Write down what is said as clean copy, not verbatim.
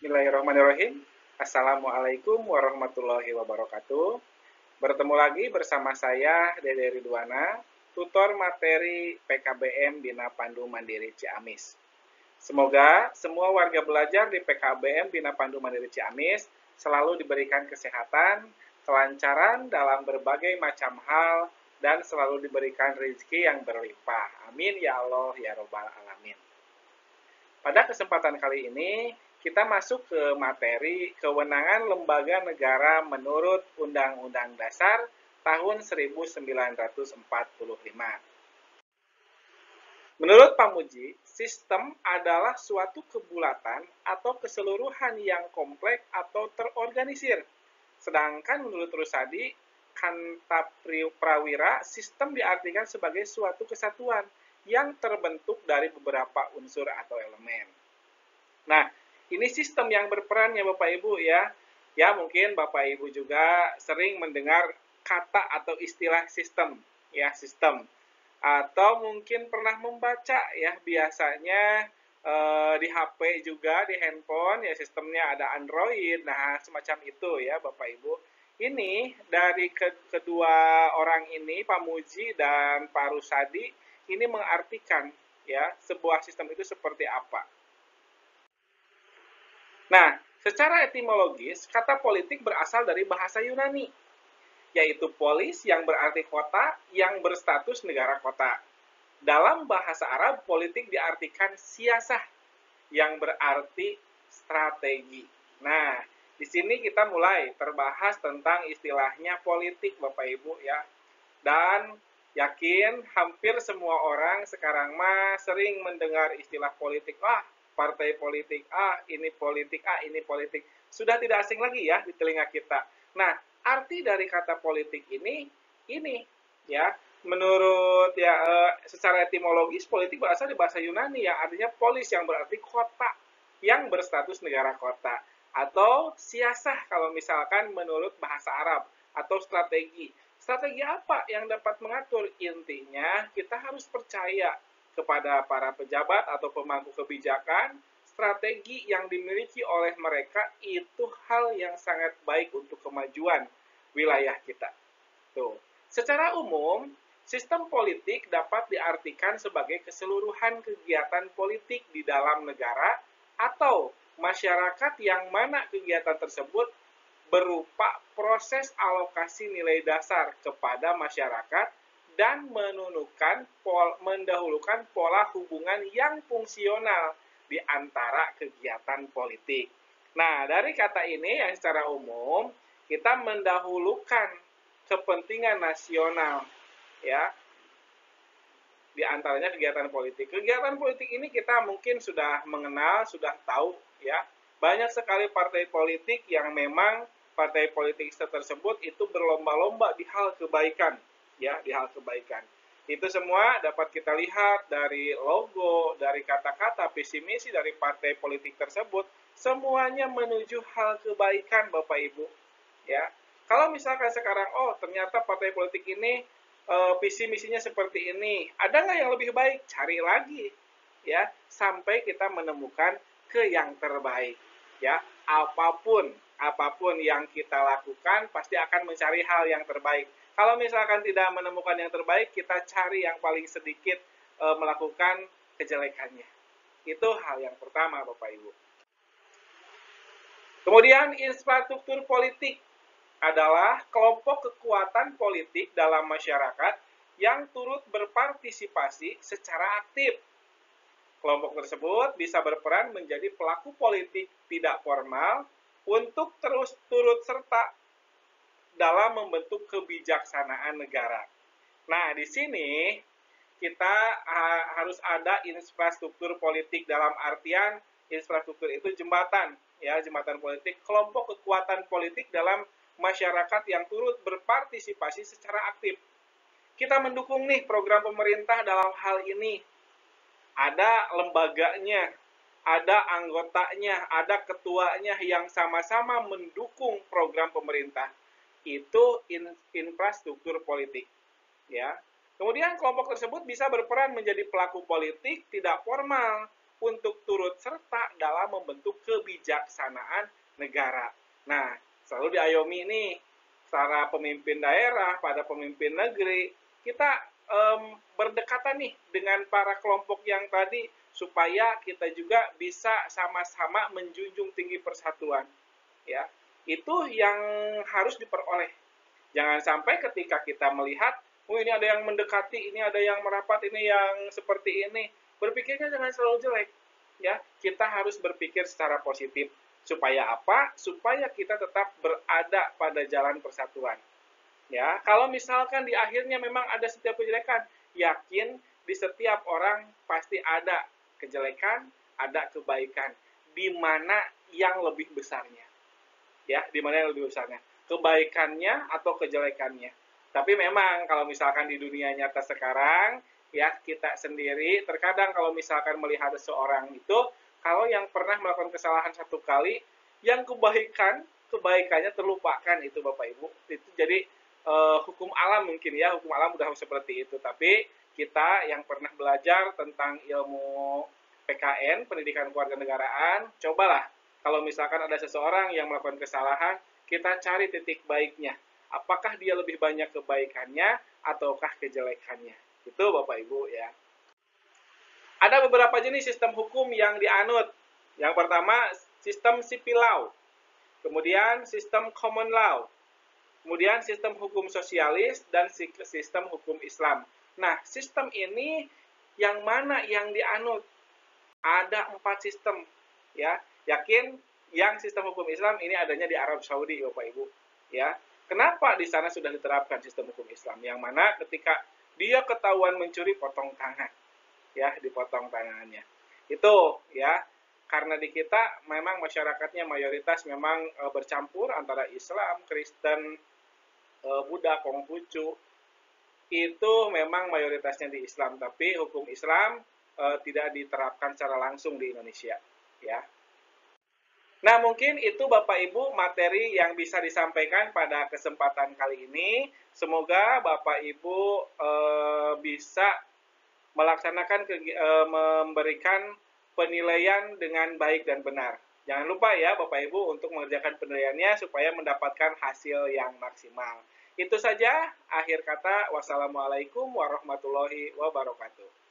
Bismillahirrahmanirrahim. Assalamualaikum warahmatullahi wabarakatuh. Bertemu lagi bersama saya, Dede Ridwana, tutor materi PKBM Bina Pandu Mandiri Ciamis. Semoga semua warga belajar di PKBM Bina Pandu Mandiri Ciamis selalu diberikan kesehatan, kelancaran dalam berbagai macam hal, dan selalu diberikan rezeki yang berlimpah. Amin ya Allah ya Robbal Alamin. Pada kesempatan kali ini, kita masuk ke materi kewenangan lembaga negara menurut Undang-Undang Dasar tahun 1945. Menurut Pamuji, sistem adalah suatu kebulatan atau keseluruhan yang kompleks atau terorganisir. Sedangkan menurut Rusadi, Kanta Prawira, sistem diartikan sebagai suatu kesatuan yang terbentuk dari beberapa unsur atau elemen. Nah, ini sistem yang berperan ya Bapak Ibu ya. Ya, mungkin Bapak Ibu juga sering mendengar kata atau istilah sistem, ya, sistem. Atau mungkin pernah membaca ya, biasanya di HP juga, di handphone, ya sistemnya ada Android, nah semacam itu ya Bapak Ibu. Ini dari kedua orang ini, Pak Muji dan Pak Rusadi, ini mengartikan ya sebuah sistem itu seperti apa. Nah, secara etimologis, kata politik berasal dari bahasa Yunani, yaitu polis yang berarti kota yang berstatus negara kota. Dalam bahasa Arab, politik diartikan siasah yang berarti strategi. Nah, di sini kita mulai terbahas tentang istilahnya politik, Bapak Ibu ya. Dan yakin hampir semua orang sekarang mah sering mendengar istilah politik. Partai politik, ini politik, ini politik. Sudah tidak asing lagi ya di telinga kita. Nah, arti dari kata politik ini ya, menurut ya secara etimologis politik berasal dari bahasa Yunani yang artinya polis yang berarti kota yang berstatus negara kota, atau siasah kalau misalkan menurut bahasa Arab, atau strategi. Strategi apa yang dapat mengatur? Intinya kita harus percaya kepada para pejabat atau pemangku kebijakan, strategi yang dimiliki oleh mereka itu hal yang sangat baik untuk kemajuan wilayah kita. Tuh. Secara umum, sistem politik dapat diartikan sebagai keseluruhan kegiatan politik di dalam negara atau masyarakat yang mana kegiatan tersebut berupa proses alokasi nilai dasar kepada masyarakat dan mendahulukan pola hubungan yang fungsional di antara kegiatan politik. Nah, dari kata ini yang secara umum kita mendahulukan kepentingan nasional ya, di antaranya kegiatan politik. Kegiatan politik ini kita mungkin sudah mengenal, sudah tahu ya. Banyak sekali partai politik yang memang partai politik tersebut itu berlomba-lomba di hal kebaikan ya, di hal kebaikan. Itu semua dapat kita lihat dari logo, dari kata-kata visi misi dari partai politik tersebut, semuanya menuju hal kebaikan Bapak Ibu. Ya. Kalau misalkan sekarang ternyata partai politik ini visi misinya seperti ini, ada nggak yang lebih baik? Cari lagi ya, sampai kita menemukan ke yang terbaik ya. Apapun yang kita lakukan pasti akan mencari hal yang terbaik. Kalau misalkan tidak menemukan yang terbaik, kita cari yang paling sedikit melakukan kejelekannya. Itu hal yang pertama Bapak Ibu. Kemudian infrastruktur politik adalah kelompok kekuatan politik dalam masyarakat yang turut berpartisipasi secara aktif. Kelompok tersebut bisa berperan menjadi pelaku politik tidak formal untuk terus turut serta dalam membentuk kebijaksanaan negara. Nah, di sini kita harus ada infrastruktur politik, dalam artian infrastruktur itu jembatan, ya, jembatan politik, kelompok kekuatan politik dalam masyarakat yang turut berpartisipasi secara aktif. Kita mendukung nih program pemerintah dalam hal ini. Ada lembaganya, ada anggotanya, ada ketuanya yang sama-sama mendukung program pemerintah. Itu infrastruktur politik, ya. Kemudian kelompok tersebut bisa berperan menjadi pelaku politik tidak formal untuk turut serta dalam membentuk kebijaksanaan negara. Nah, selalu diayomi nih, para pemimpin daerah, pada pemimpin negeri, kita berdekatan nih dengan para kelompok yang tadi, supaya kita juga bisa sama-sama menjunjung tinggi persatuan. Ya, itu yang harus diperoleh. Jangan sampai ketika kita melihat, oh ini ada yang mendekati, ini ada yang merapat, ini yang seperti ini, berpikirnya jangan selalu jelek. Ya, kita harus berpikir secara positif. Supaya apa? Supaya kita tetap berada pada jalan persatuan. Ya, kalau misalkan di akhirnya memang ada setiap kejelekan, yakin di setiap orang pasti ada kejelekan, ada kebaikan. Di mana yang lebih besarnya? Ya, di mana yang lebih besarnya? Kebaikannya atau kejelekannya? Tapi memang kalau misalkan di dunia nyata sekarang, ya kita sendiri terkadang kalau misalkan melihat seseorang itu, kalau yang pernah melakukan kesalahan satu kali, yang kebaikannya terlupakan itu Bapak Ibu. Itu jadi hukum alam mungkin ya, hukum alam udah seperti itu. Tapi kita yang pernah belajar tentang ilmu PKN, pendidikan kewarganegaraan, cobalah kalau misalkan ada seseorang yang melakukan kesalahan, kita cari titik baiknya. Apakah dia lebih banyak kebaikannya ataukah kejelekannya? Itu Bapak Ibu ya. Ada beberapa jenis sistem hukum yang dianut. Yang pertama, sistem civil law. Kemudian sistem common law. Kemudian sistem hukum sosialis dan sistem hukum Islam. Nah, sistem ini yang mana yang dianut? Ada 4 sistem. Ya, yakin yang sistem hukum Islam ini adanya di Arab Saudi, Bapak Ibu. Ya, kenapa di sana sudah diterapkan sistem hukum Islam? Yang mana ketika dia ketahuan mencuri, potong tangan. Ya, dipotong tangannya. Itu ya, karena di kita memang masyarakatnya mayoritas memang bercampur antara Islam, Kristen, Buddha, Konghucu. Itu memang mayoritasnya di Islam, tapi hukum Islam tidak diterapkan secara langsung di Indonesia, ya. Nah, mungkin itu Bapak Ibu materi yang bisa disampaikan pada kesempatan kali ini. Semoga Bapak Ibu bisa melaksanakan memberikan penilaian dengan baik dan benar. Jangan lupa ya Bapak Ibu untuk mengerjakan penilaiannya supaya mendapatkan hasil yang maksimal. Itu saja akhir kata. Wassalamualaikum warahmatullahi wabarakatuh.